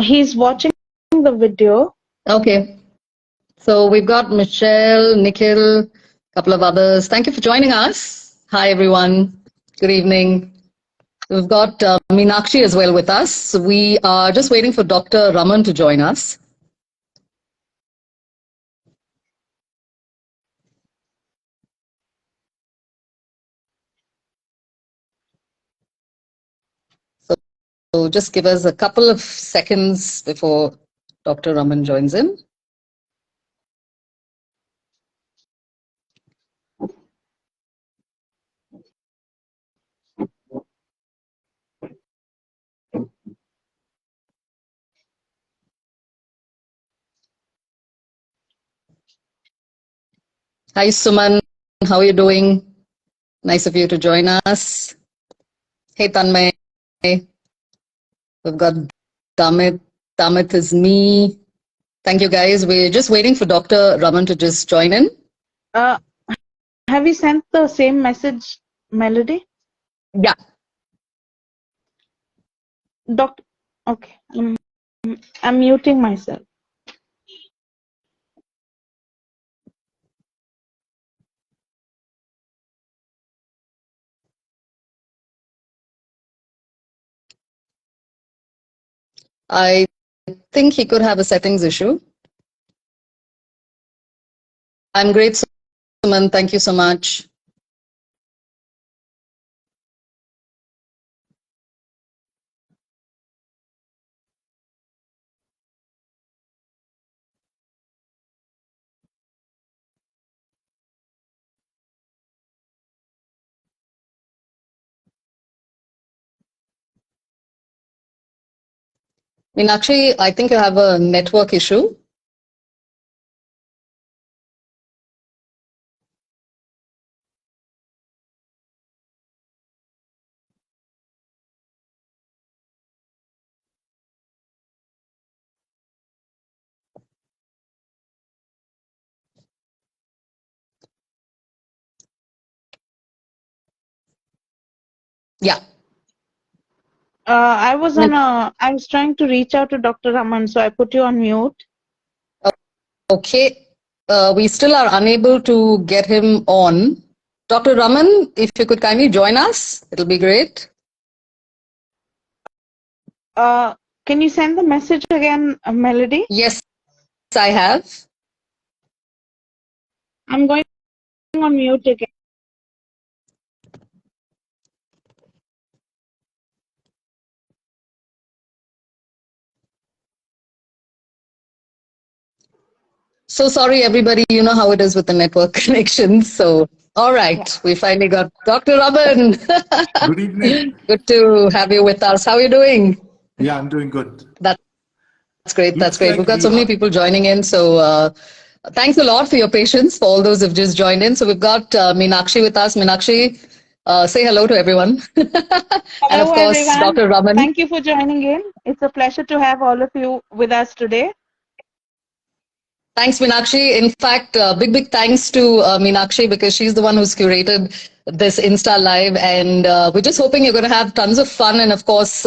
He's watching the video. Okay. So we've got Michelle, Nikhil, a couple of others. Thank you for joining us. Hi, everyone. Good evening. We've got Meenakshi as well with us. We are just waiting for Dr. Raman to join us. So just give us a couple of seconds before Dr. Raman joins in. Hi, Suman. How are you doing? Nice of you to join us. Hey, Tanmay. We've got Damit. Damit is me. Thank you, guys. We're just waiting for Dr. Raman to just join in. Have you sent the same message, Melody? Yeah. Doctor, okay. I'm muting myself. I think he could have a settings issue. I'm great, Suman. Thank you so much. Meenakshi, I think you have a network issue. Yeah. I was trying to reach out to Dr. Raman, so I put you on mute. Okay. We still are unable to get him on. Dr. Raman, if you could kindly join us, it'll be great. Can you send the message again, Melody? Yes, I have. I'm going on mute again. So sorry, everybody. You know how it is with the network connections. So, all right, we finally got Dr. Raman. Good evening. Good to have you with us. How are you doing? Yeah, I'm doing good. That's great. That's Looks great. like We've got we so many are- people joining in. So thanks a lot for your patience for all those who've just joined in. So we've got Meenakshi with us. Meenakshi, say hello to everyone. And of Hello, course, everyone. Dr. Raman. Thank you for joining in. It's a pleasure to have all of you with us today. Thanks, Meenakshi. In fact, big thanks to Meenakshi because she's the one who's curated this Insta Live. And we're just hoping you're going to have tons of fun. And of course,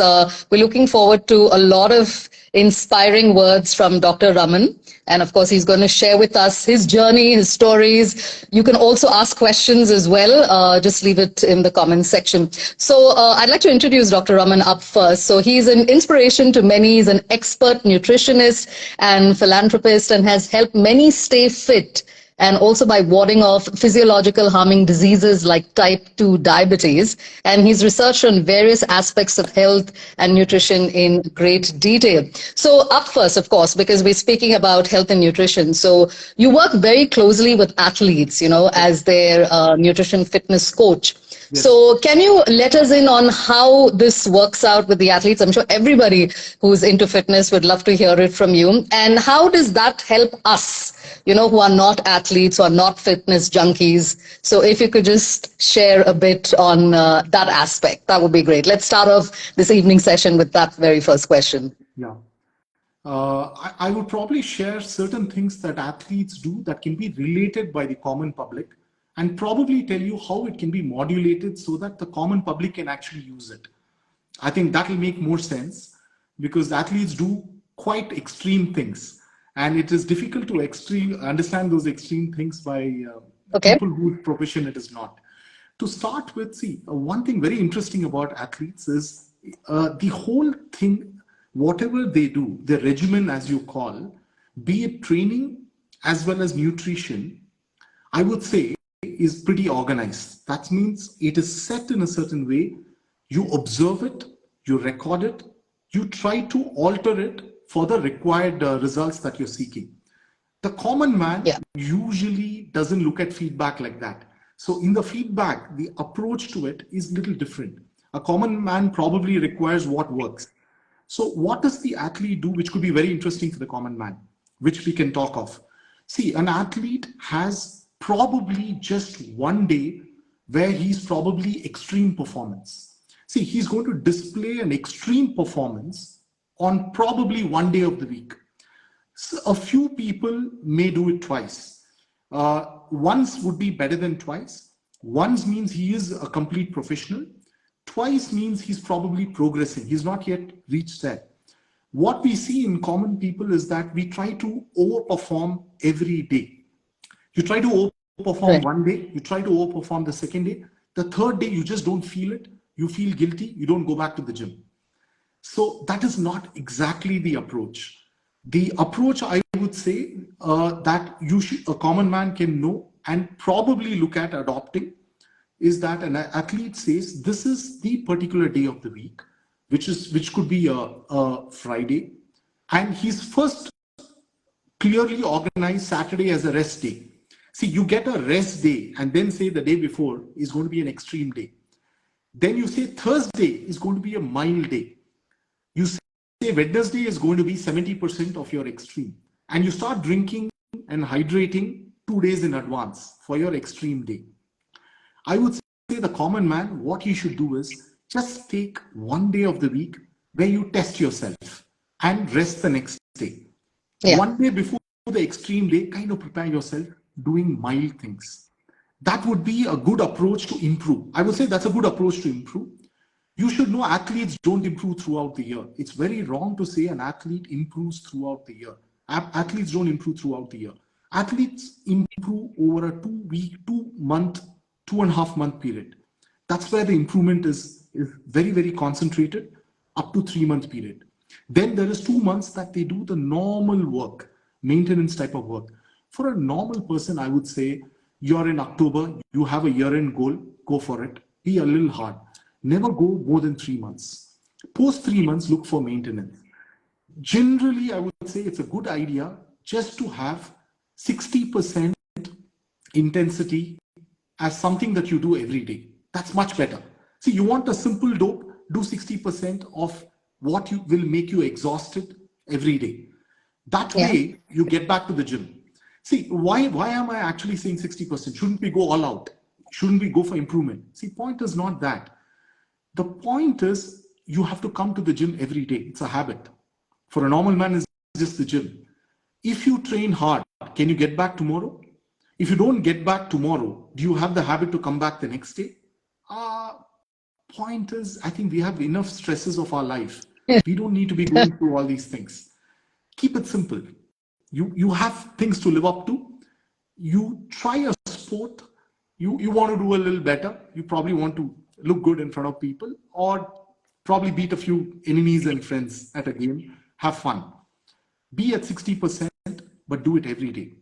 we're looking forward to a lot of inspiring words from Dr. Raman. And of course, he's going to share with us his journey, his stories. You can also ask questions as well. Just leave it in the comments section. So I'd like to introduce Dr. Raman up first. So he's an inspiration to many. He's an expert nutritionist and philanthropist and has helped many stay fit, and also by warding off physiological harming diseases like type 2 diabetes. And he's researched on various aspects of health and nutrition in great detail. So up first, of course, because we're speaking about health and nutrition. So you work very closely with athletes, you know, as their nutrition fitness coach. Yes. So can you let us in on how this works out with the athletes? I'm sure everybody who's into fitness would love to hear it from you. And how does that help us, you know, who are not athletes, who are not fitness junkies? So if you could just share a bit on that aspect, that would be great. Let's start off this evening session with that very first question. Yeah. I would probably share certain things that athletes do that can be related by the common public and probably tell you how it can be modulated so that the common public can actually use it. I think that will make more sense because athletes do quite extreme things. And it is difficult to understand those extreme things by Okay. people whose profession it is not. To start with, see, one thing very interesting about athletes is the whole thing, whatever they do, the regimen, as you call, be it training as well as nutrition, I would say is pretty organized. That means it is set in a certain way. You observe it, you record it, you try to alter it for the required results that you're seeking. The common man Yeah. usually doesn't look at feedback like that. So in the feedback, the approach to it is a little different. A common man probably requires what works. So what does the athlete do, which could be very interesting for the common man, which we can talk of? See, an athlete has probably just one day where he's probably extreme performance. See, he's going to display an extreme performance on probably one day of the week. So a few people may do it twice. Once would be better than twice. Once means he is a complete professional. Twice means he's probably progressing. He's not yet reached there. What we see in common people is that we try to overperform every day. You try to overperform Right. one day, you try to overperform the second day. The third day, you just don't feel it. You feel guilty. You don't go back to the gym. So that is not exactly the approach. The approach, I would say, that a common man can know and probably look at adopting is that an athlete says this is the particular day of the week, which could be a Friday, and he's first clearly organized Saturday as a rest day. See, you get a rest day and then say the day before is going to be an extreme day. Then you say Thursday is going to be a mild day. You say Wednesday is going to be 70% of your extreme. And you start drinking and hydrating 2 days in advance for your extreme day. I would say the common man, what he should do is just take one day of the week where you test yourself and rest the next day. Yeah. One day before the extreme day, kind of prepare yourself doing mild things. That would be a good approach to improve. I would say that's a good approach to improve. You should know athletes don't improve throughout the year. It's very wrong to say an athlete improves throughout the year. Athletes don't improve throughout the year. Athletes improve over a 2 week, 2 month, 2.5 month period. That's where the improvement is very, very concentrated, up to 3 month period. Then there is 2 months that they do the normal work, maintenance type of work. For a normal person, I would say you're in October, you have a year-end goal, go for it. Be a little hard. Never go more than 3 months. Post 3 months, look for maintenance. Generally, I would say it's a good idea just to have 60% intensity as something that you do every day. That's much better. See, you want a simple dope, do 60% of what will make you exhausted every day. That Yeah. way, you get back to the gym. See, why am I actually saying 60%? Shouldn't we go all out? Shouldn't we go for improvement? See, point is not that. The point is you have to come to the gym every day. It's a habit. For a normal man, it's just the gym. If you train hard, can you get back tomorrow? If you don't get back tomorrow, do you have the habit to come back the next day? Point is, I think we have enough stresses of our life. We don't need to be going through all these things. Keep it simple. You have things to live up to. You try a sport. You want to do a little better. You probably want to look good in front of people, or probably beat a few enemies and friends at a game. Have fun. Be at 60%, but do it every day.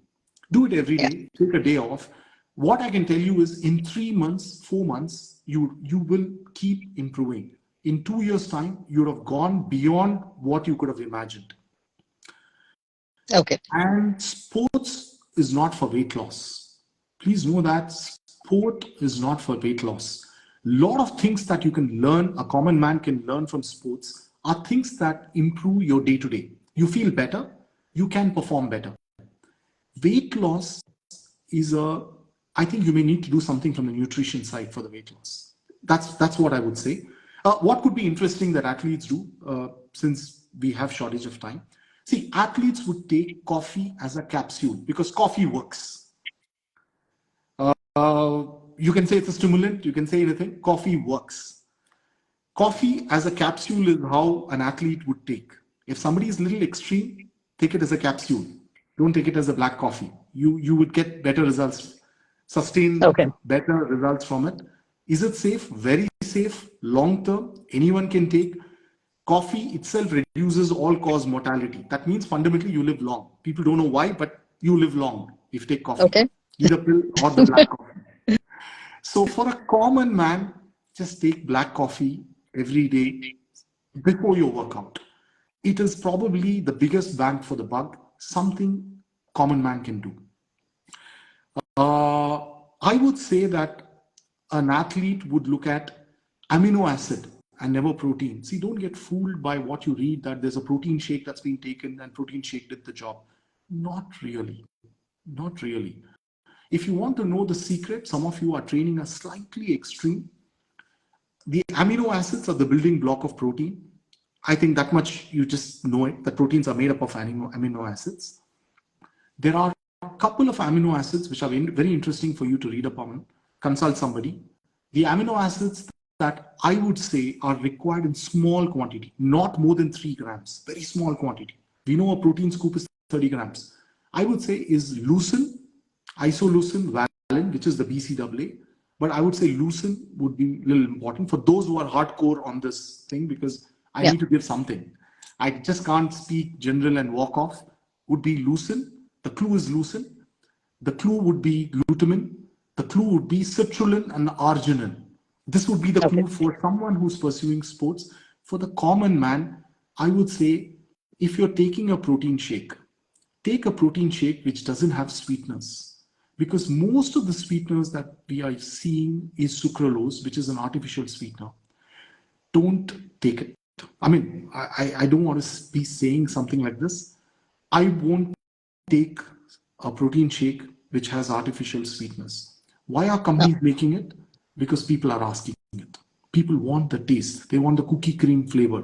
Do it every Yeah. day. Take a day off. What I can tell you is in 3 months, 4 months, you will keep improving. In 2 years' time, you would have gone beyond what you could have imagined. Okay. And sports is not for weight loss. Please know that sport is not for weight loss. Lot of things that you can learn, a common man can learn from sports, are things that improve your day to day. You feel better, you can perform better. Weight loss is I think you may need to do something from the nutrition side for the weight loss. That's what I would say. What could be interesting that athletes do, since we have shortage of time? See, athletes would take coffee as a capsule because coffee works. You can say it's a stimulant, you can say anything. Coffee works. Coffee as a capsule is how an athlete would take. If somebody is a little extreme, take it as a capsule. Don't take it as a black coffee. You would get better results, sustain Okay. better results from it. Is it safe? Very safe, long term. Anyone can take. Coffee itself reduces all-cause mortality. That means fundamentally you live long. People don't know why, but you live long if you take coffee, Okay. either pill or the black coffee. So for a common man, just take black coffee every day before your workout. It is probably the biggest bang for the buck, something common man can do. I would say that an athlete would look at amino acid and never protein. See, don't get fooled by what you read that there's a protein shake that's been taken and protein shake did the job. Not really. Not really. If you want to know the secret, some of you are training a slightly extreme. The amino acids are the building block of protein. I think that much you just know it, that proteins are made up of amino acids. There are a couple of amino acids which are very interesting for you to read upon, consult somebody. The amino acids that I would say are required in small quantity, not more than 3 grams, very small quantity. We know a protein scoop is 30 grams. I would say is leucine, isoleucine, valine, which is the BCAA. But I would say leucine would be a little important for those who are hardcore on this thing, because I need to give something. I just can't speak general and walk off. Would be leucine. The clue is leucine. The clue would be glutamine. The clue would be citrulline and arginine. This would be the clue for someone who's pursuing sports. For the common man, I would say if you're taking a protein shake, take a protein shake which doesn't have sweetness. Because most of the sweeteners that we are seeing is sucralose, which is an artificial sweetener. Don't take it. I mean, I don't want to be saying something like this. I won't take a protein shake which has artificial sweetness. Why are companies making it? Because people are asking it. People want the taste. They want the cookie cream flavor.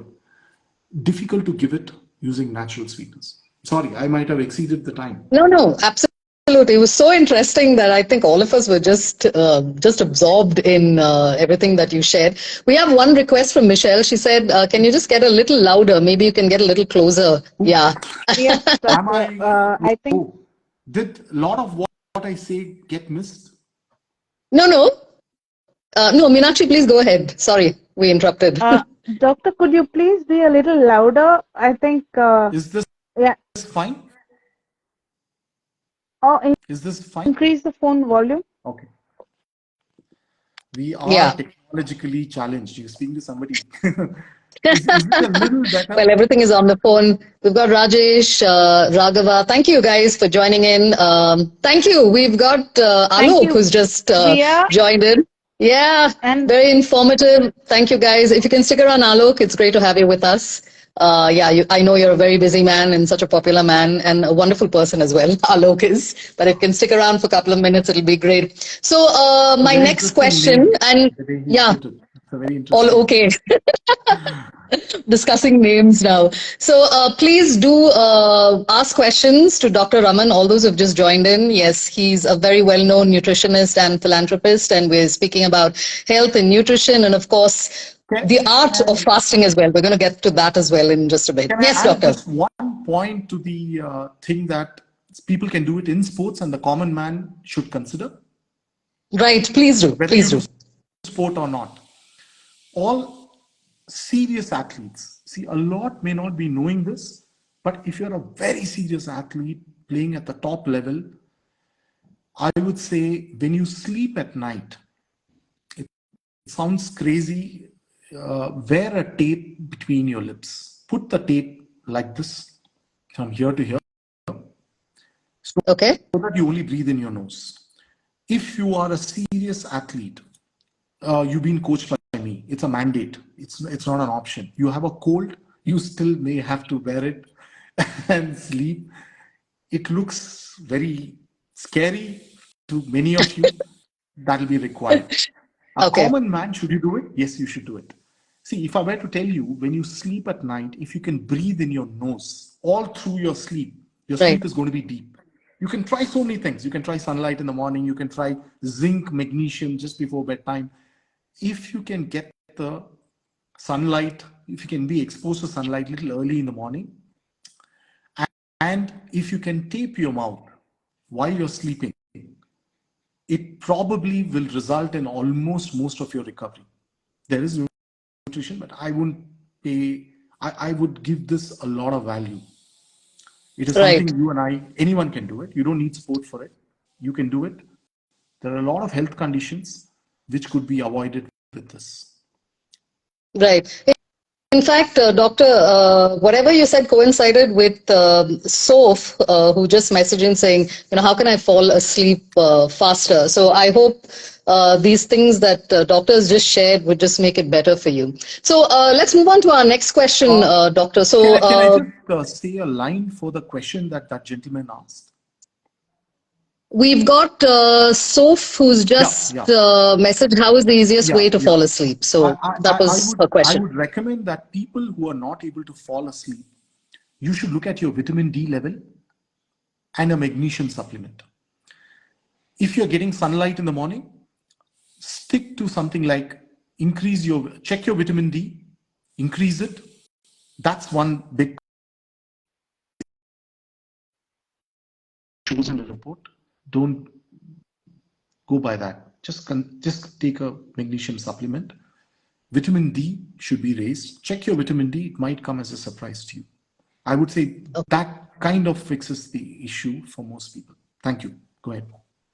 Difficult to give it using natural sweetness. Sorry, I might have exceeded the time. No, absolutely. It was so interesting that I think all of us were just absorbed in everything that you shared. We have one request from Michelle. She said, "Can you just get a little louder? Maybe you can get a little closer." Yeah. Yes, Am doctor. I? I think Did a lot of what I say get missed? No. No, Meenakshi, please go ahead. Sorry, we interrupted. doctor, could you please be a little louder? I think Is this yeah. fine? Or Is this fine? increase the phone volume. Okay. We are Yeah. technologically challenged. You're speaking to somebody. Is it a little better? Well, everything is on the phone. We've got Rajesh, Raghava. Thank you guys for joining in. Thank you. We've got Alok, you, who's just Priya. joined in. Yeah, And very informative. Thank you guys. If you can stick around, Alok, it's great to have you with us. I know you're a very busy man and such a popular man and a wonderful person as well. Alok is, but if you can stick around for a couple of minutes, it'll be great. So my Very next interesting question, name, and the way he yeah, put it. It's a very all interesting. okay. Discussing names now. So please do ask questions to Dr. Raman, all those who've just joined in. Yes, he's a very well-known nutritionist and philanthropist, and we're speaking about health and nutrition and, of course, the art of fasting as well. We're going to get to that as well in just a bit. Can Yes, I add doctor. just one point to the thing that people can do it in sports and the common man should consider? Right, please do. Whether Please you do. do sport or not. All serious athletes, see, a lot may not be knowing this, but if you're a very serious athlete playing at the top level, I would say when you sleep at night, it sounds crazy, wear a tape between your lips. Put the tape like this from here to here, Okay. so that you only breathe in your nose. If you are a serious athlete, you've been coached by me. It's a mandate. It's not an option. You have a cold, you still may have to wear it and sleep. It looks very scary to many of you. That'll be required. A Okay. common man, should you do it? Yes, you should do it. See, if I were to tell you, when you sleep at night, if you can breathe in your nose all through your sleep Right. is going to be deep. You can try so many things. You can try sunlight in the morning. You can try zinc, magnesium just before bedtime. If you can get the sunlight if you can be exposed to sunlight a little early in the morning, and if you can tape your mouth while you're sleeping, it probably will result in almost most of your recovery. There is nutrition, but I wouldn't pay, I would give this a lot of value. It is something Right. you and I, anyone can do it. You don't need support for it. You can do it. There are a lot of health conditions which could be avoided with this. Right. In fact, Doctor, whatever you said coincided with Soph, who just messaged in saying, how can I fall asleep faster? So I hope these things that doctors just shared would just make it better for you. So let's move on to our next question, Doctor. So Can I just say a line for the question that gentleman asked? we've got Soph, who's just messaged, how is the easiest way to fall asleep? So that was her I question. would recommend that people who are not able to fall asleep, you should look at your vitamin D level and a magnesium supplement. If you're getting sunlight in the morning, stick to something like check your vitamin D, increase it. That's one big chosen report. Don't go by that. Just take a magnesium supplement. Vitamin D should be raised. Check your vitamin D. It might come as a surprise to you. I would say that kind of fixes the issue for most people. Thank you. Go ahead.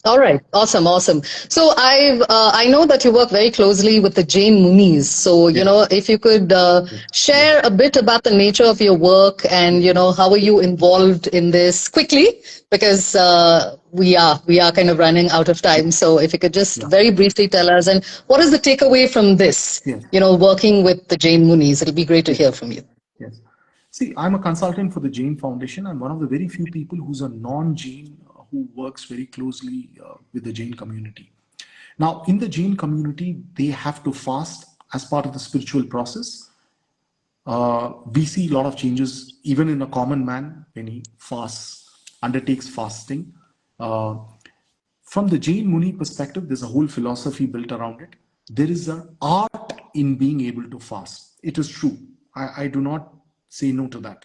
All right, awesome. So I know that you work very closely with the Jain Munis. So if you could share a bit about the nature of your work and how are you involved in this quickly, because we are kind of running out of time. So if you could just very briefly tell us, and what is the takeaway from this? Working with the Jain Munis, it'll be great to hear from you. Yes. See, I'm a consultant for the Jain Foundation. I'm one of the very few people who's a non-Jain who works very closely with the Jain community. Now, in the Jain community, they have to fast as part of the spiritual process. We see a lot of changes even in a common man when he undertakes fasting. From the Jain Muni perspective, there's a whole philosophy built around it. There is an art in being able to fast. It is true. I do not say no to that.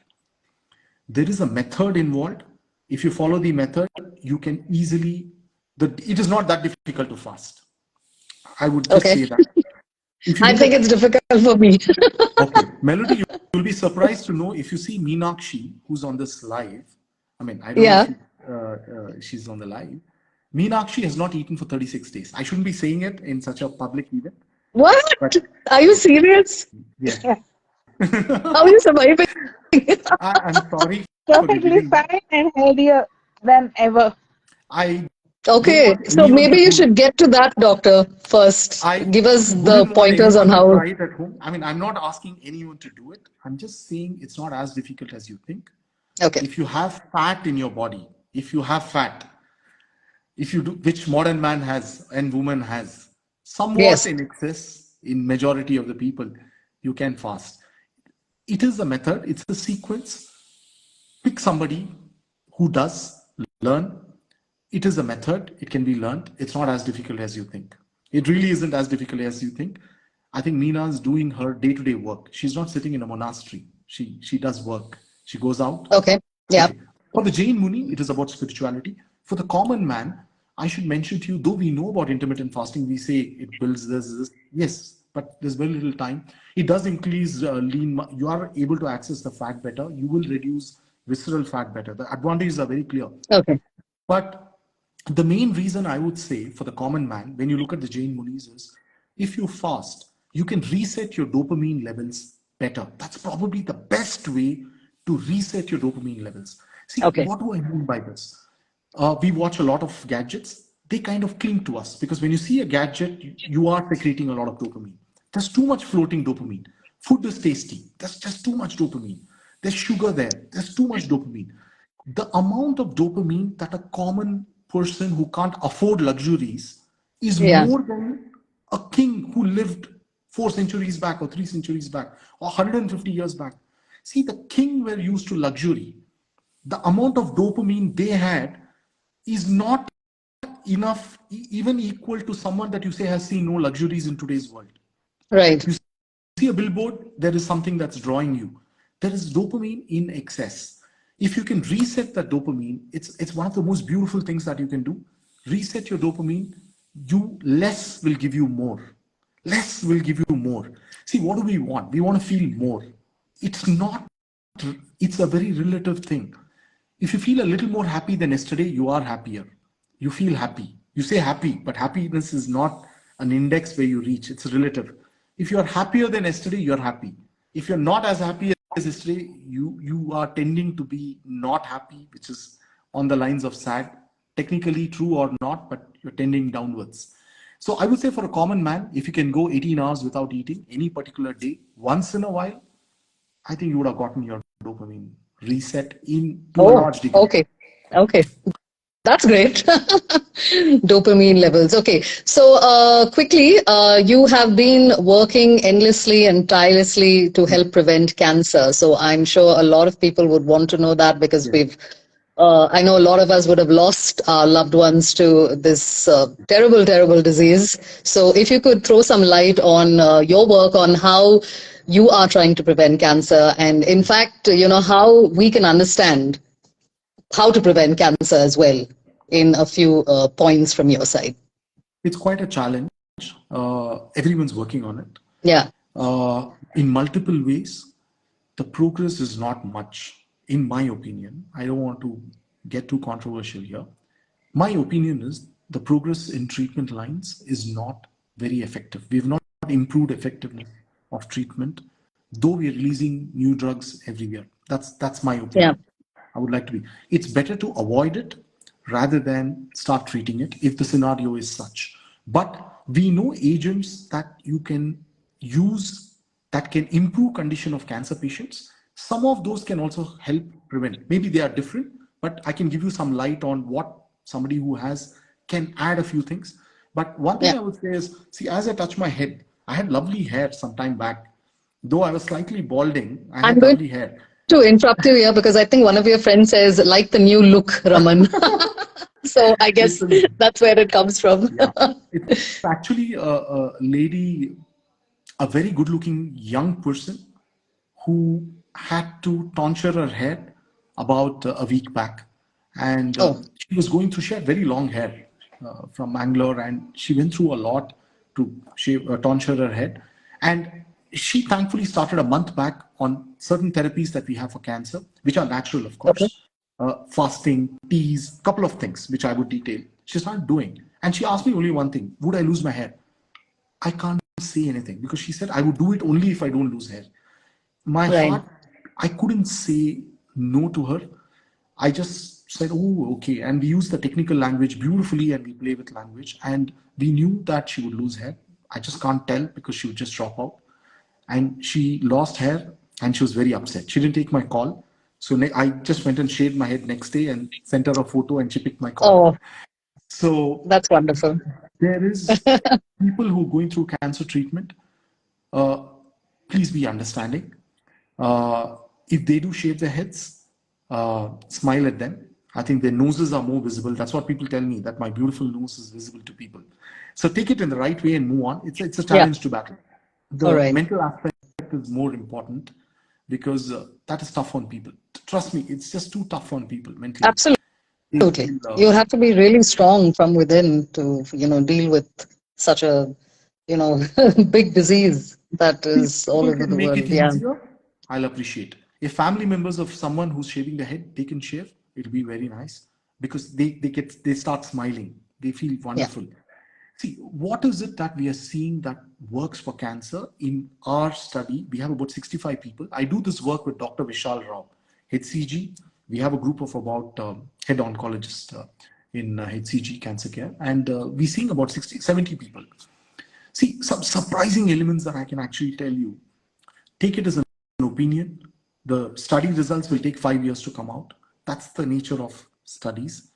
There is a method involved. If you follow the method, you can easily, it is not that difficult to fast. I would just say that. I think it's difficult for me. Okay. Melody, you'll be surprised to know if you see Meenakshi, who's on this live. I mean, I don't know if she's on the live. Meenakshi has not eaten for 36 days. I shouldn't be saying it in such a public event. What? Are you serious? Yeah. How are you surviving? I'm sorry. Perfectly fine and healthier than ever. Okay, so maybe you should get to that, doctor, first. Give us the pointers on how. Try it at home. I mean, I'm not asking anyone to do it. I'm just saying it's not as difficult as you think. Okay. If you have fat in your body, if you do, which modern man has and woman has, somewhat in excess in majority of the people, you can fast. It is a method. It's a sequence. Pick somebody who does learn. It is a method. It can be learned. It's not as difficult as you think. It really isn't as difficult as you think. I think Meena is doing her day-to-day work. She's not sitting in a monastery. She does work. She goes out. Okay. Yeah. Okay. For the Jain Muni, it is about spirituality. For the common man, I should mention to you, though we know about intermittent fasting, we say it builds this. Yes, but there's very little time. It does increase lean. You are able to access the fat better. You will reduce visceral fat better. The advantages are very clear. Okay. But the main reason I would say for the common man, when you look at the Jain Munis, is if you fast, you can reset your dopamine levels better. That's probably the best way to reset your dopamine levels. See, what do I mean by this? We watch a lot of gadgets. They kind of cling to us because when you see a gadget, you are secreting a lot of dopamine. There's too much floating dopamine. Food is tasty. There's just too much dopamine. There's sugar there. There's too much dopamine. The amount of dopamine that a common person who can't afford luxuries is more than a king who lived 4 centuries back or 3 centuries back or 150 years back. See, the king were used to luxury. The amount of dopamine they had is not enough, even equal to someone that you say has seen no luxuries in today's world. Right. You see a billboard, there is something that's drawing you. There is dopamine in excess. If you can reset that dopamine, it's one of the most beautiful things that you can do. Reset your dopamine, you less will give you more. Less will give you more. See, what do we want? We want to feel more. It's not, it's a very relative thing. If you feel a little more happy than yesterday, you are happier. You feel happy. You say happy, but happiness is not an index where you reach. It's relative. If you are happier than yesterday, you're happy. If you're not as happy as yesterday, you are tending to be not happy, which is on the lines of sad. Technically true or not, but you're tending downwards. So I would say for a common man, if you can go 18 hours without eating any particular day, once in a while, I think you would have gotten your dopamine reset in to a Oh, large degree. okay. Okay. That's great. Dopamine levels. Okay. So, quickly, you have been working endlessly and tirelessly to help prevent cancer. So, I'm sure a lot of people would want to know that because Yeah. I know a lot of us would have lost our loved ones to this terrible, terrible disease. So, if you could throw some light on your work on how you are trying to prevent cancer and, in fact, how we can understand how to prevent cancer as well in a few points from your side. It's quite a challenge. Everyone's working on it. Yeah. In multiple ways, the progress is not much, in my opinion. I don't want to get too controversial here. My opinion is the progress in treatment lines is not very effective. We have not improved effectiveness of treatment, though we are releasing new drugs everywhere. That's my Yeah. opinion. I would like to be. It's better to avoid it rather than start treating it if the scenario is such. But we know agents that you can use that can improve condition of cancer patients. Some of those can also help prevent. Maybe they are different, but I can give you some light on what somebody who has can add a few things. But one thing Yeah. I would say is, see, as I touch my head, I had lovely hair some time back. Though I was slightly balding, I I'm had going lovely hair. to interrupt you here because I think one of your friends says, like the new look, Raman. So I guess Literally, that's where it comes from. yeah. It's actually a lady, a very good looking young person who had to tonsure her hair about a week back. And Oh, she was going through, she had very long hair from Bangalore, and she went through a lot to shave, tonsure her head. And she thankfully started a month back on certain therapies that we have for cancer, which are natural, of okay. course. Fasting, teas, couple of things which I would detail. She started doing. And she asked me only one thing: would I lose my hair? I can't say anything because she said I would do it only if I don't lose hair. My Right. heart, I couldn't say no to her. I just said, oh, okay. And we use the technical language beautifully and we play with language. And we knew that she would lose hair. I just can't tell because she would just drop out. And she lost hair and she was very upset. She didn't take my call. So I just went and shaved my head next day and sent her a photo and she picked my call. Oh, So that's wonderful. there is people who are going through cancer treatment. Uh, please be understanding. If they do shave their heads, smile at them. I think their noses are more visible. That's what people tell me, that my beautiful nose is visible to people. So take it in the right way and move on. It's a Yeah. challenge to battle. All The right. mental aspect is more important because that is tough on people. Trust me, it's just too tough on people mentally. They Absolutely. feel, You have to be really strong from within to, deal with such a, you know, big disease that if is all people over can the make it world. Yeah. easier, I'll appreciate. If family members of someone who's shaving their head, they can shave, it'll be very nice because they start smiling. They feel Yeah. wonderful. See, what is it that we are seeing that works for cancer? In our study, we have about 65 people. I do this work with Dr. Vishal Rao, HCG. We have a group of about head oncologists in HCG cancer care, and we're seeing about 60, 70 people. See, some surprising elements that I can actually tell you. Take it as an opinion. The study results will take 5 years to come out. That's the nature of studies.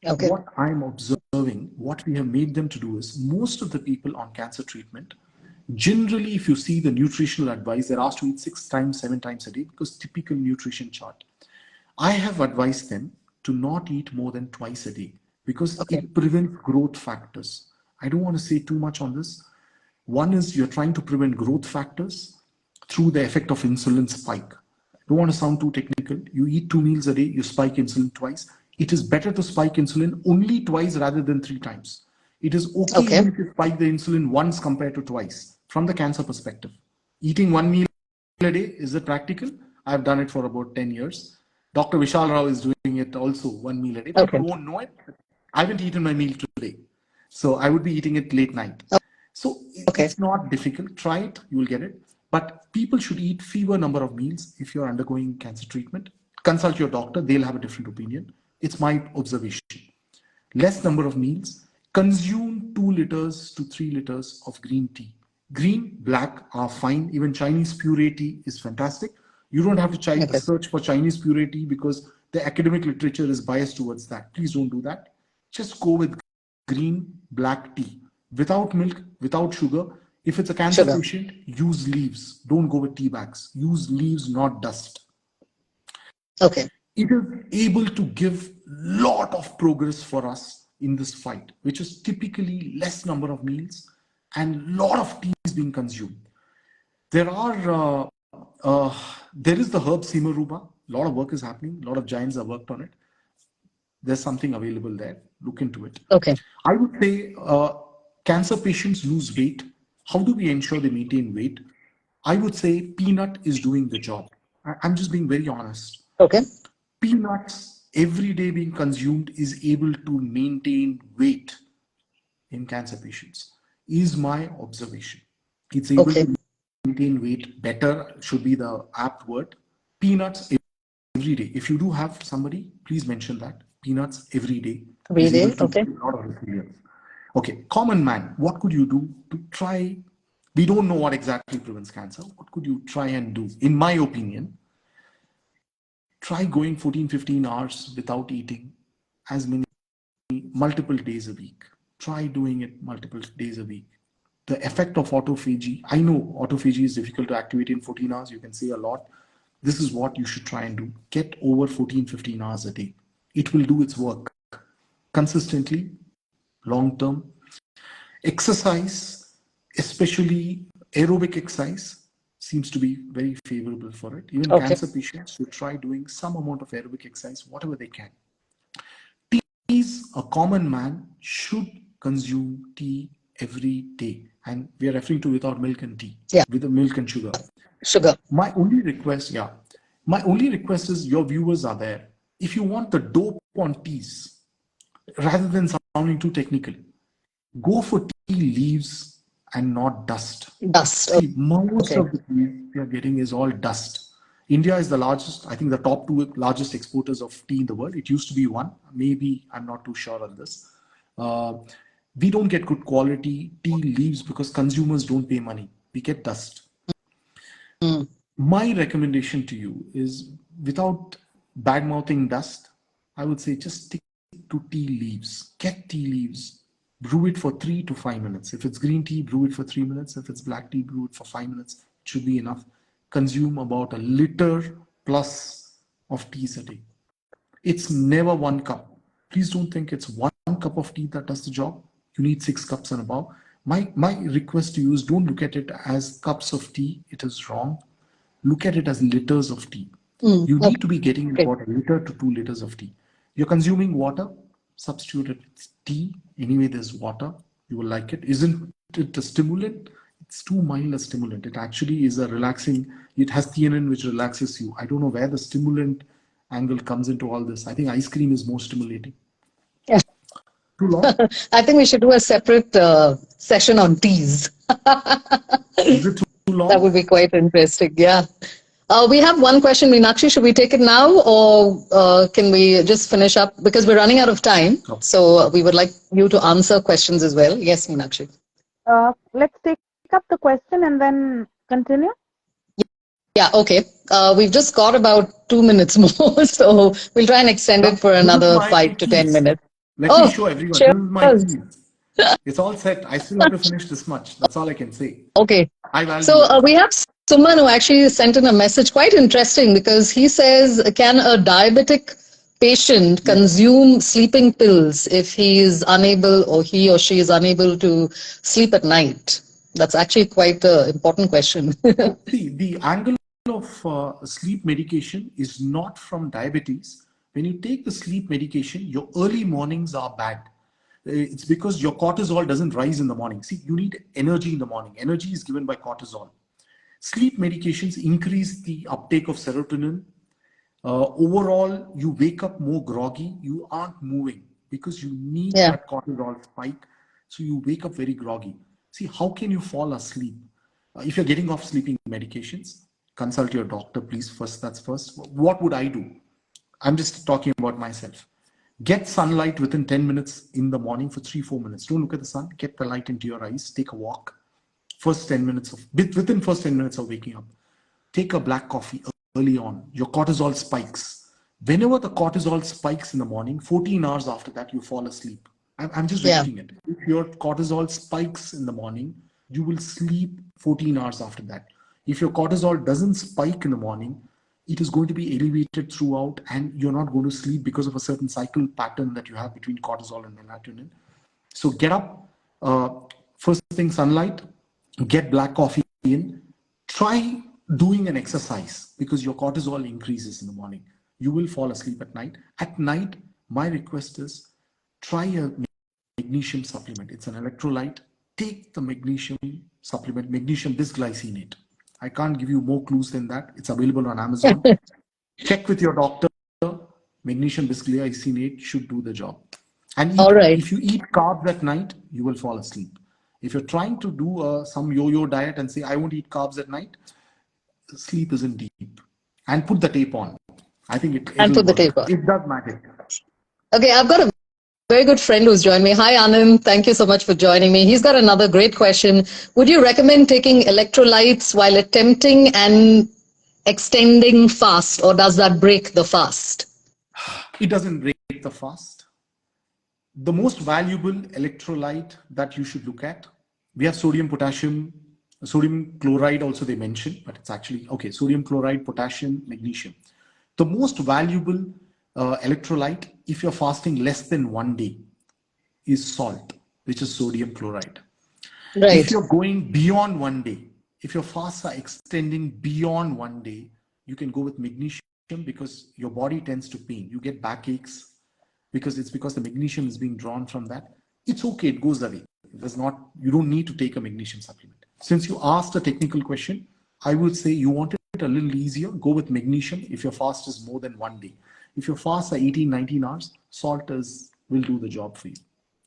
Okay. What I'm observing, what we have made them to do is most of the people on cancer treatment, generally, if you see the nutritional advice, they're asked to eat 6 times, 7 times a day because typical nutrition chart. I have advised them to not eat more than twice a day because Okay. it prevents growth factors. I don't want to say too much on this. One is you're trying to prevent growth factors through the effect of insulin spike. Don't want to sound too technical. You eat 2 meals a day, you spike insulin twice. It is better to spike insulin only twice rather than 3 times. It is okay Okay. even if you spike the insulin once compared to twice from the cancer perspective. Eating 1 meal a day, is it practical? I've done it for about 10 years. Dr. Vishal Rao is doing it also 1 meal a day. People won't know it. I haven't eaten my meal today. So I would be eating it late night. So it's not difficult. Try it, you will get it. But people should eat fewer number of meals if you're undergoing cancer treatment. Consult your doctor, they'll have a different opinion. It's my observation. Less number of meals. Consume 2 liters to 3 liters of green tea. Green, black are fine. Even Chinese puree tea is fantastic. You don't have to search for Chinese puree tea because the academic literature is biased towards that. Please don't do that. Just go with green, black tea. Without milk, without sugar. If it's a cancer patient, use leaves. Don't go with tea bags. Use leaves, not dust. Okay. It is able to give lot of progress for us in this fight, which is typically less number of meals and lot of teas being consumed. There are there is the herb Simaruba. A lot of work is happening. A lot of giants have worked on it. There's something available there. Look into it. Okay. I would say cancer patients lose weight. How do we ensure they maintain weight? I would say peanut is doing the job. I'm just being very honest. Okay. Peanuts every day being consumed is able to maintain weight in cancer patients, is my observation. It's able to maintain weight better, should be the apt word. Peanuts every day. If you do have somebody, please mention that. Peanuts every day. Every day, okay. A lot of resilience. Okay, common man, what could you do to try? We don't know what exactly prevents cancer. What could you try and do? In my opinion, try going 14, 15 hours without eating as many, multiple days a week. Try doing it multiple days a week. The effect of autophagy, I know autophagy is difficult to activate in 14 hours. You can say a lot. This is what you should try and do. Get over 14, 15 hours a day. It will do its work consistently, long term. Exercise, especially aerobic exercise, seems to be very favorable for it. Even cancer patients should try doing some amount of aerobic exercise, whatever they can. Teas, a common man should consume tea every day. And we are referring to without milk and tea, with the milk and sugar. My only request is your viewers are there. If you want the dope on teas, rather than sounding too technical, go for tea leaves and not dust. See, most of the tea we are getting is all dust. India is the largest, I think the top 2 largest exporters of tea in the world. It used to be 1. Maybe I'm not too sure on this. We don't get good quality tea leaves because consumers don't pay money. We get dust. My recommendation to you is, without bad-mouthing dust, I would say just stick to tea leaves. Get tea leaves. Brew it for 3 to 5 minutes. If it's green tea, brew it for 3 minutes. If it's black tea, brew it for 5 minutes. It should be enough. Consume about a liter plus of teas a day. It's never 1 cup. Please don't think it's 1 cup of tea that does the job. You need 6 cups and above. My request to you is, don't look at it as cups of tea. It is wrong. Look at it as liters of tea. You need to be getting about 1 liter to 2 liters of tea. You're consuming water, substitute it with tea. Anyway, there's water. You will like it. Isn't it a stimulant? It's too mild a stimulant. It actually is a relaxing. It has theanine, which relaxes you. I don't know where the stimulant angle comes into all this. I think ice cream is more stimulating. Too long? I think we should do a separate session on teas. Is it too long? That would be quite interesting. Yeah. We have one question, Meenakshi. Should we take it now, or can we just finish up? Because we're running out of time. So we would like you to answer questions as well. Yes, Meenakshi. Let's take up the question and then continue. Yeah, okay. We've just got about 2 minutes more, so we'll try and extend it for another 5 to 10 minutes. Let me show everyone. This is my keys. It's all set. I still have to finish this much. That's all I can say. Okay. So we have Suman, who actually sent in a message, quite interesting, because he says, can a diabetic patient consume sleeping pills if he is unable, or he or she is unable to sleep at night? That's actually quite an important question. See, the angle of sleep medication is not from diabetes. When you take the sleep medication, your early mornings are bad. It's because your cortisol doesn't rise in the morning. See, you need energy in the morning. Energy is given by cortisol. Sleep medications increase the uptake of serotonin. Overall, you wake up more groggy. You aren't moving because you need Yeah. that cortisol spike. So you wake up very groggy. See, how can you fall asleep? If you're getting off sleeping medications, consult your doctor, please. First, that's first. What would I do? I'm just talking about myself. Get sunlight within 10 minutes in the morning for 3-4 minutes. Don't look at the sun. Get the light into your eyes. Take a walk. Within first 10 minutes of waking up. Take a black coffee early on. Your cortisol spikes. Whenever the cortisol spikes in the morning, 14 hours after that, you fall asleep. I'm just Yeah. repeating it. If your cortisol spikes in the morning, you will sleep 14 hours after that. If your cortisol doesn't spike in the morning, it is going to be elevated throughout, and you're not going to sleep because of a certain cycle pattern that you have between cortisol and melatonin. So get up, first thing, sunlight, get black coffee in, try doing an exercise because your cortisol increases in the morning. You will fall asleep at night. At night, my request is try a magnesium supplement. It's an electrolyte. Take the magnesium supplement, magnesium bisglycinate. I can't give you more clues than that. It's available on Amazon. Check with your doctor. Magnesium bisglycinate should do the job. And All right. if you eat carbs at night, you will fall asleep. If you're trying to do some yo-yo diet and say, I won't eat carbs at night, sleep isn't deep. And put the tape on. I think And it'll put the tape work. on. It does magic. Okay, I've got a very good friend who's joined me. Hi, Anand. Thank you so much for joining me. He's got another great question. Would you recommend taking electrolytes while attempting and extending fast, or does that break the fast? It doesn't break the fast. The most valuable electrolyte that you should look at, we have sodium, potassium, sodium chloride also they mention, but it's actually, okay, sodium chloride, potassium, magnesium. The most valuable electrolyte, if you're fasting less than 1 day, is salt, which is sodium chloride. If Right. you're going beyond 1 day, if your fasts are extending beyond 1 day, you can go with magnesium because your body tends to pain. You get backaches because the magnesium is being drawn from that. It's okay, it goes away. It does not, you don't need to take a magnesium supplement. Since you asked a technical question, I would say you want it a little easier, go with magnesium if your fast is more than 1 day. If your fast are 18, 19 hours, salt will do the job for you.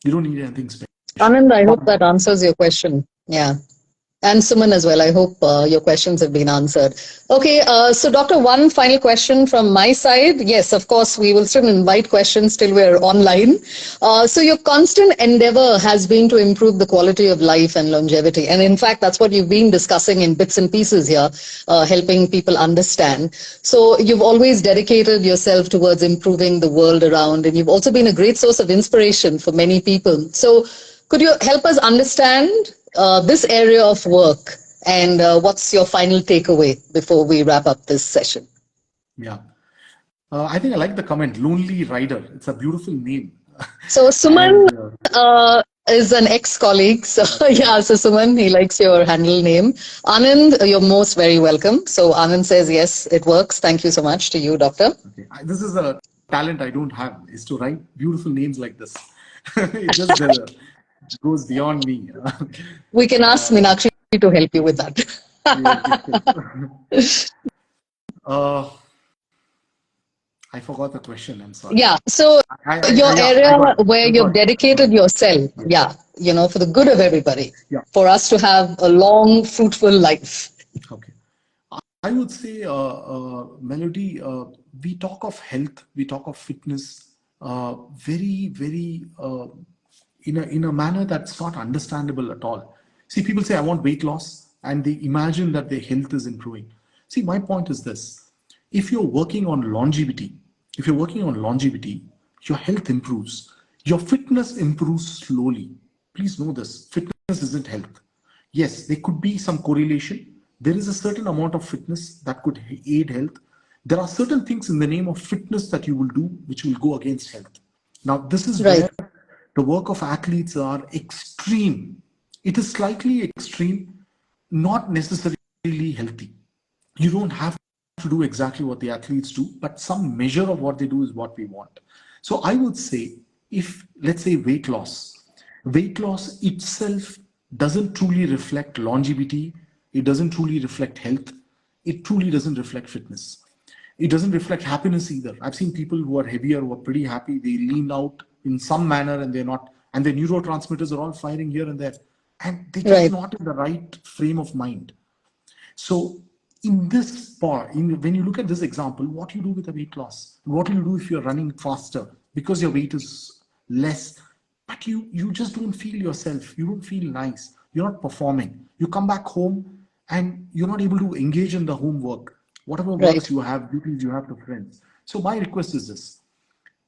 You don't need anything special. Anand, I hope that answers your question. Yeah. And Suman as well. I hope your questions have been answered. Okay, so Doctor, one final question from my side. Yes, of course, we will still invite questions till we're online. So your constant endeavor has been to improve the quality of life and longevity. And in fact, that's what you've been discussing in bits and pieces here, helping people understand. So you've always dedicated yourself towards improving the world around, and you've also been a great source of inspiration for many people. So could you help us understand this area of work, and what's your final takeaway before we wrap up this session? Yeah. I think I like the comment, Lonely Rider. It's a beautiful name. So Suman And is an ex-colleague. So yeah, so Suman, he likes your handle name. Anand, you're most very welcome. So Anand says, yes, it works. Thank you so much to you, Doctor. okay, this is a talent I don't have, is to write beautiful names like this. It just goes beyond me. We can ask Meenakshi to help you with that. uh, I forgot the question. I'm sorry. Yeah. So your Yeah, I area got it. where I got you've it. dedicated yourself, yeah, for the good of everybody, Yeah. for us to have a long, fruitful life. Okay. I would say, Melody, we talk of health, we talk of fitness, very, very in a manner that's not understandable at all. See, people say, I want weight loss, and they imagine that their health is improving. See, my point is this. If you're working on longevity, your health improves. Your fitness improves slowly. Please know this. Fitness isn't health. Yes, there could be some correlation. There is a certain amount of fitness that could aid health. There are certain things in the name of fitness that you will do which will go against health. Now, this is Right. where the work of athletes are extreme. It is slightly extreme, not necessarily healthy. You don't have to do exactly what the athletes do, but some measure of what they do is what we want. So I would say, if let's say weight loss itself doesn't truly reflect longevity, it doesn't truly reflect health, it truly doesn't reflect fitness. It doesn't reflect happiness either. I've seen people who are heavier, who are pretty happy, they lean out in some manner and they're not, and their neurotransmitters are all firing here and there, and they're just Right. not in the right frame of mind. So in this part, when you look at this example, what do you do with the weight loss? What will you do if you're running faster because your weight is less, but you just don't feel yourself. You don't feel nice. You're not performing. You come back home and you're not able to engage in the homework, whatever works Right. you have, duties you have to friends. So my request is this: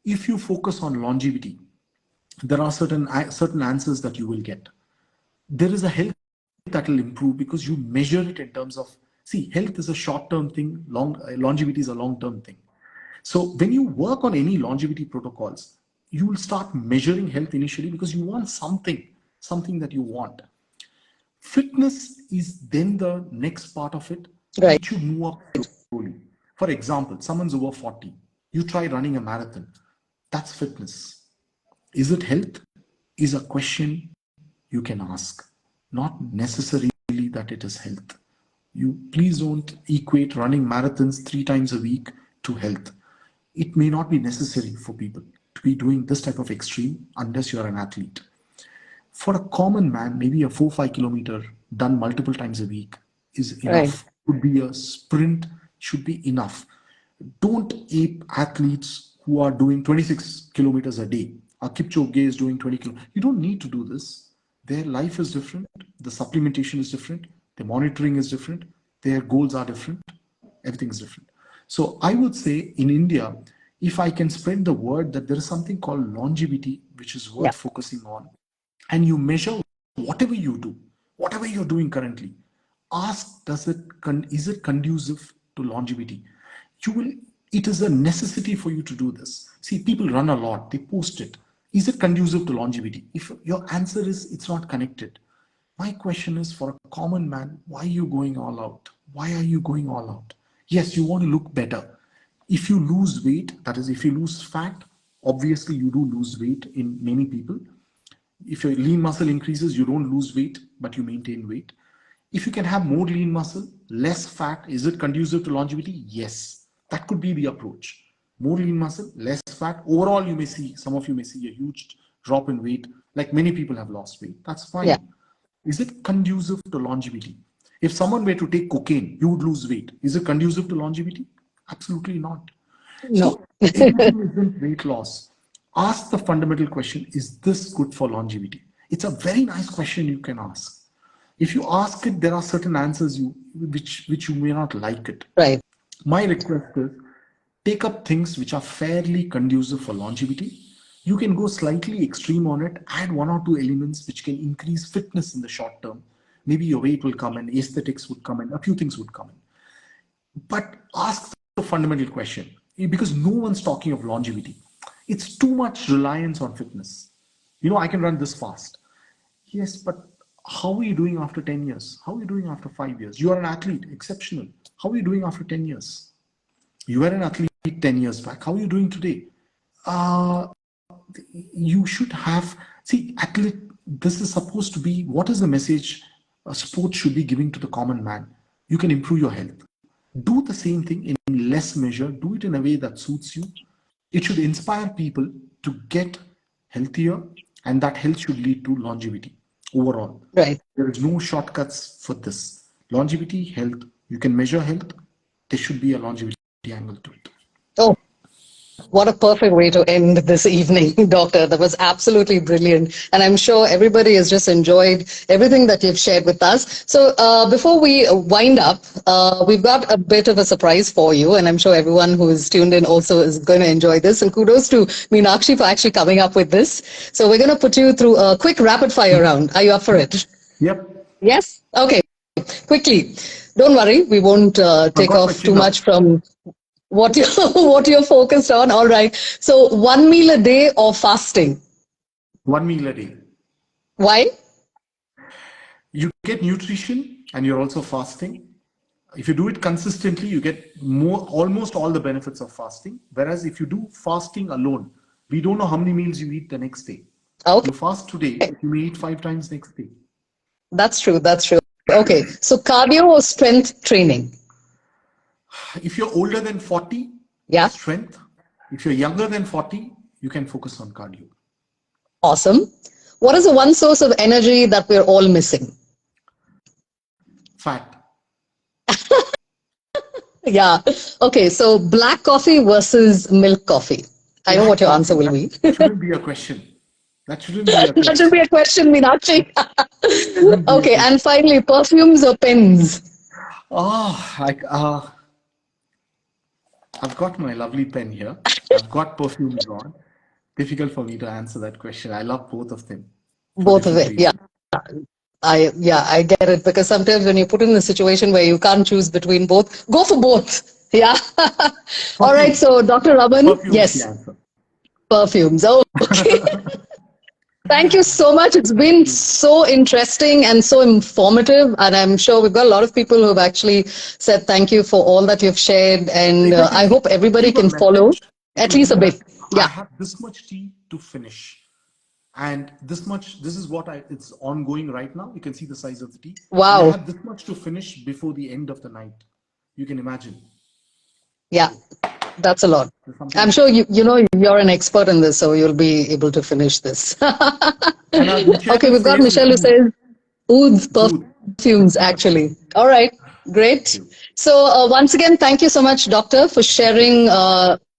if you focus on longevity, there are certain answers that you will get. There is a health that will improve because you measure it in terms of, see, health is a short term thing, longevity is a long term thing. So when you work on any longevity protocols, you will start measuring health initially because you want something that you want. Fitness is then the next part of it, Right. which you move up slowly. For example, someone's over 40, you try running a marathon, that's fitness. Is it health? Is a question you can ask, not necessarily that it is health. You please don't equate running marathons 3 times a week to health. It may not be necessary for people to be doing this type of extreme unless you're an athlete. For a common man, maybe a 4 5 kilometer done multiple times a week is Right. enough. Could be a sprint, should be enough. Don't ape athletes who are doing 26 kilometers a day. A Kipchoge is doing 20 kilometers. You don't need to do this. Their life is different. The supplementation is different. The monitoring is different. Their goals are different. Everything is different. So I would say in India, if I can spread the word that there is something called longevity, which is Yeah. worth focusing on, and you measure whatever you do, whatever you're doing currently, ask, is it conducive to longevity? You will, it is a necessity for you to do this. See, people run a lot, they post it. Is it conducive to longevity? If your answer is it's not connected, my question is, for a common man, why are you going all out? Why are you going all out? Yes, you want to look better. If you lose weight, that is, if you lose fat, obviously you do lose weight in many people. If your lean muscle increases, you don't lose weight, but you maintain weight. If you can have more lean muscle, less fat, is it conducive to longevity? Yes, that could be the approach. More lean muscle, less fat. Overall, you may see, some of you may see a huge drop in weight, like many people have lost weight. That's Yeah. fine. Is it conducive to longevity? If someone were to take cocaine, you would lose weight. Is it conducive to longevity? Absolutely not. No. So everything isn't weight loss. Ask the fundamental question, is this good for longevity? It's a very nice question you can ask. If you ask it, there are certain answers which you may not like it. Right. My request is, take up things which are fairly conducive for longevity. You can go slightly extreme on it, add 1 or 2 elements which can increase fitness in the short term. Maybe your weight will come in, aesthetics would come in, a few things would come in. But ask the fundamental question, because no one's talking of longevity. It's too much reliance on fitness. I can run this fast. Yes, but how are you doing after 10 years? How are you doing after 5 years? You are an athlete, exceptional. How are you doing after 10 years? You were an athlete 10 years back. How are you doing today? Uh, you should have, see, athlete, this is supposed to be, what is the message a sport should be giving to the common man? You can improve your health. Do the same thing in less measure, do it in a way that suits you. It should inspire people to get healthier, and that health should lead to longevity overall. Right. There is no shortcuts for this. Longevity, health, you can measure health. There should be a longevity angle to it. Oh, what a perfect way to end this evening, Doctor. That was absolutely brilliant. And I'm sure everybody has just enjoyed everything that you've shared with us. So before we wind up, we've got a bit of a surprise for you. And I'm sure everyone who is tuned in also is going to enjoy this. And kudos to Meenakshi for actually coming up with this. So we're going to put you through a quick rapid fire round. Are you up for it? Yep, Yes? Okay. Quickly. Don't worry. We won't I've take got my off too chin up. much from what you what you're focused on. All right. So 1 meal a day or fasting? 1 meal a day. Why? You get nutrition and you're also fasting. If you do it consistently, you get almost all the benefits of fasting. Whereas if you do fasting alone, we don't know how many meals you eat the next day. Okay. You fast today, you may eat 5 times next day. That's true. That's true. Okay. So cardio or strength training? If you're older than 40, Yeah. strength. If you're younger than 40, you can focus on cardio. Awesome. What is the one source of energy that we're all missing? Fat. Yeah. Okay. So black coffee versus milk coffee. I know what your answer will be. That shouldn't be a question. That shouldn't be a That question. should be a question, Meenakshi. Okay. And finally, perfumes or pens? I've got my lovely pen here. I've got perfumes on. Difficult for me to answer that question. I love both of them for Both of different it. Yeah. reasons. I get it, because sometimes when you're put in a situation where you can't choose between both, go for both. Yeah. All right. Perfume. So Dr. Raman, Perfume is the yes, answer. perfumes. Oh, okay. Thank you so much. It's been so interesting and so informative. And I'm sure we've got a lot of people who have actually said thank you for all that you've shared. And If I I can hope everybody give a can follow message, it at would least be a that bit. I Yeah. have this much tea to finish. And this much, this is what it's ongoing right now. You can see the size of the tea. And I Wow. have this much to finish before the end of the night. You can imagine. Yeah. That's a lot. There's something I'm like sure you're an expert in this, so you'll be able to finish this. And Okay, Michelle we've got says Michelle who it's says Oud's Zood. perfumes, actually. All right, great. So once again, thank you so much, Doctor, for sharing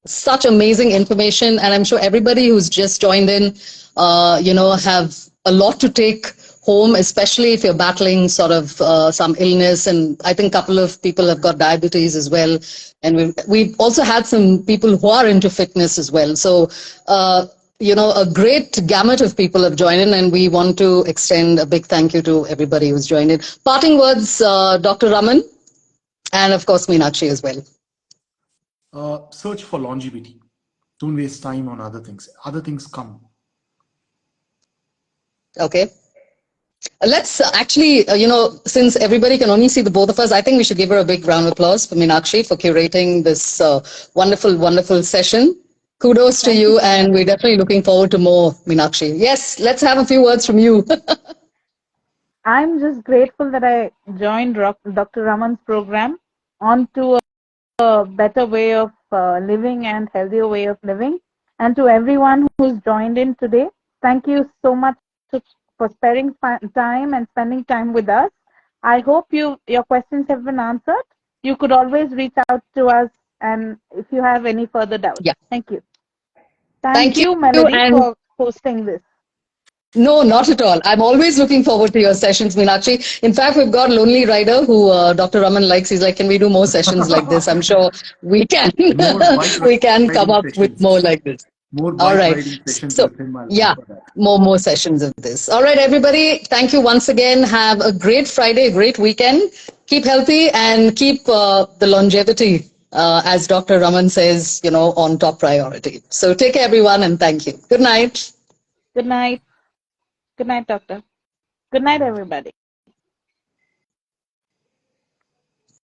such amazing information. And I'm sure everybody who's just joined in, have a lot to take home, especially if you're battling sort of some illness. And I think a couple of people have got diabetes as well. And we've also had some people who are into fitness as well. So, a great gamut of people have joined in, and we want to extend a big thank you to everybody who's joined in. Parting words, Dr. Raman, and of course, Meenakshi as well. Search for longevity. Don't waste time on other things. Other things come. Okay. Let's actually, since everybody can only see the both of us, I think we should give her a big round of applause for Meenakshi for curating this wonderful, wonderful session. Kudos to you, and we're definitely looking forward to more, Meenakshi. Yes, let's have a few words from you. I'm just grateful that I joined Dr. Raman's program onto a better way of living and healthier way of living. And to everyone who's joined in today, thank you so much for sparing time and spending time with us. I hope your questions have been answered. You could always reach out to us, and if you have any further doubts. Yeah. Thank you. Thank Thank you, you, Melody, and for hosting this. no, not at all. I'm always looking forward to your sessions, Meenakshi. In fact, we've got Lonely Rider, who Dr. Raman likes. He's like, can we do more sessions like this? I'm sure we can. More bike We can come riding up with sessions. more like this. More All bike right. riding sessions So, with him. I'll yeah, prefer that. more sessions of this. All right, everybody. Thank you once again. Have a great Friday, a great weekend. Keep healthy and keep the longevity, as Dr. Raman says, on top priority. So take care, everyone, and thank you. Good night. Good night. Good night, Doctor. Good night, everybody.